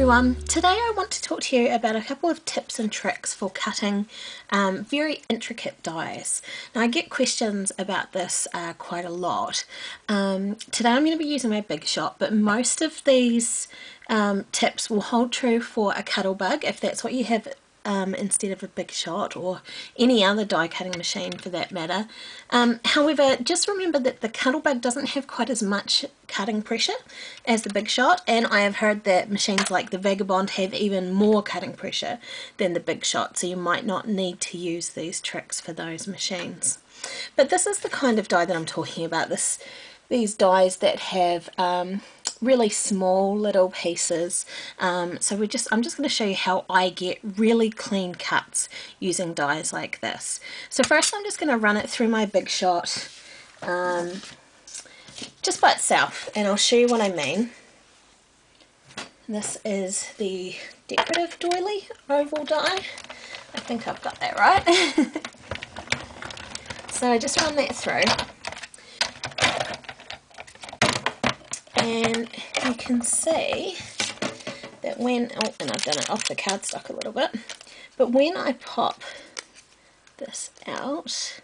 everyone, today I want to talk to you about a couple of tips and tricks for cutting very intricate dies. Now I get questions about this quite a lot. Today I'm going to be using my Big Shot, but most of these tips will hold true for a Cuttlebug if that's what you have instead of a Big Shot or any other die cutting machine for that matter. However, just remember that the Cuttlebug doesn't have quite as much cutting pressure as the Big Shot, and I have heard that machines like the Vagabond have even more cutting pressure than the Big Shot, so you might not need to use these tricks for those machines. But this is the kind of die that I'm talking about, these dies that have really small little pieces. So I'm just going to show you how I get really clean cuts using dies like this. So first I'm just going to run it through my Big Shot just by itself, and I'll show you what I mean. This is the decorative doily oval die. I think I've got that right. So I just run that through. And you can see that when, and I've done it off the cardstock a little bit, but when I pop this out,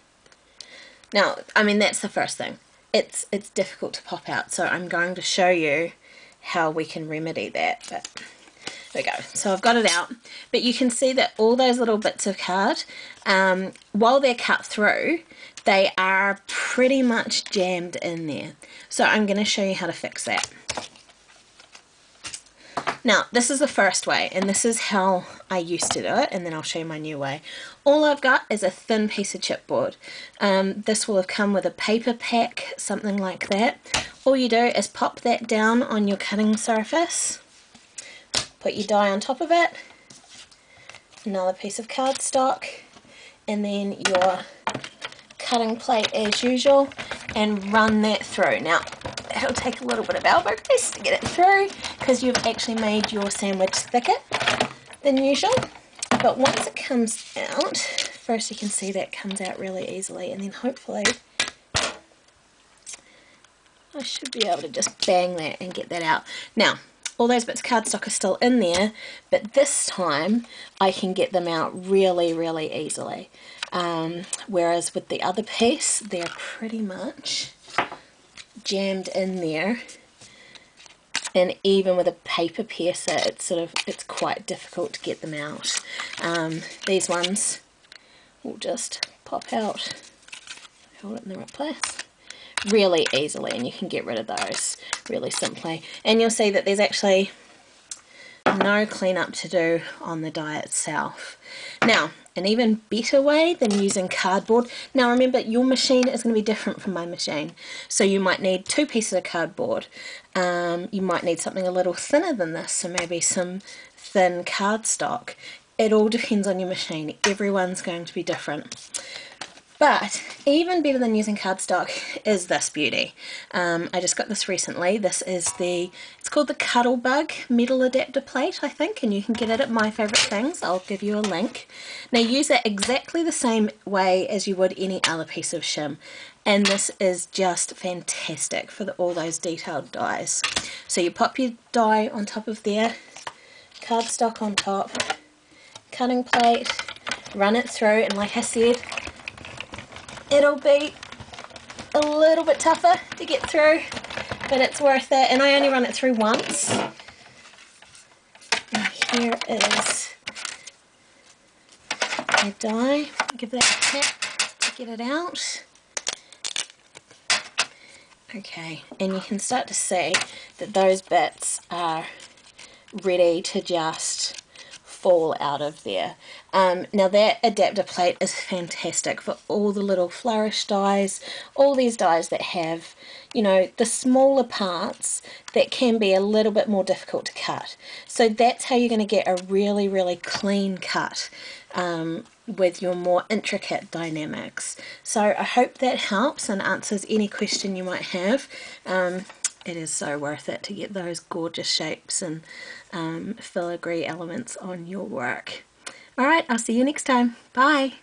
now, I mean, that's the first thing. It's difficult to pop out, so I'm going to show you how we can remedy that. But there we go. So I've got it out, but you can see that all those little bits of card, while they're cut through, they are pretty much jammed in there. So I'm going to show you how to fix that. Now, this is the first way, and this is how I used to do it, and then I'll show you my new way. All I've got is a thin piece of chipboard. This will have come with a paper pack, something like that. All you do is pop that down on your cutting surface, put your die on top of it, another piece of cardstock, and then your cutting plate as usual, and run that through. Now, it'll take a little bit of elbow grease to get it through because you've actually made your sandwich thicker than usual. But once it comes out, first you can see that comes out really easily, and then hopefully I should be able to just bang that and get that out. Now, all those bits of cardstock are still in there, but this time I can get them out really, really easily. Whereas with the other piece, they're pretty much jammed in there, and even with a paper piercer it's quite difficult to get them out. These ones will just pop out, hold it in the right place, really easily, and you can get rid of those really simply. And you'll see that there's actually no cleanup to do on the die itself. Now, an even better way than using cardboard. Now remember, your machine is going to be different from my machine. So you might need two pieces of cardboard. You might need something a little thinner than this, so maybe some thin cardstock. It all depends on your machine. Everyone's going to be different. But even better than using cardstock is this beauty. I just got this recently. This is it's called the Cuttlebug metal adapter plate, I think, and you can get it at My Favourite Things. I'll give you a link. Now use it exactly the same way as you would any other piece of shim, and this is just fantastic for all those detailed dies. So you pop your die on top of there, cardstock on top, cutting plate, run it through, and like I said, it'll be a little bit tougher to get through, but it's worth it. And I only run it through once. And here is a die. Give that a tap to get it out. Okay, and you can start to see that those bits are ready to just fall out of there. Now that adapter plate is fantastic for all the little flourish dies, all these dies that have, you know, the smaller parts that can be a little bit more difficult to cut. So that's how you're going to get a really, really clean cut with your more intricate die-namics. So I hope that helps and answers any question you might have. It is so worth it to get those gorgeous shapes and filigree elements on your work. Alright, I'll see you next time. Bye!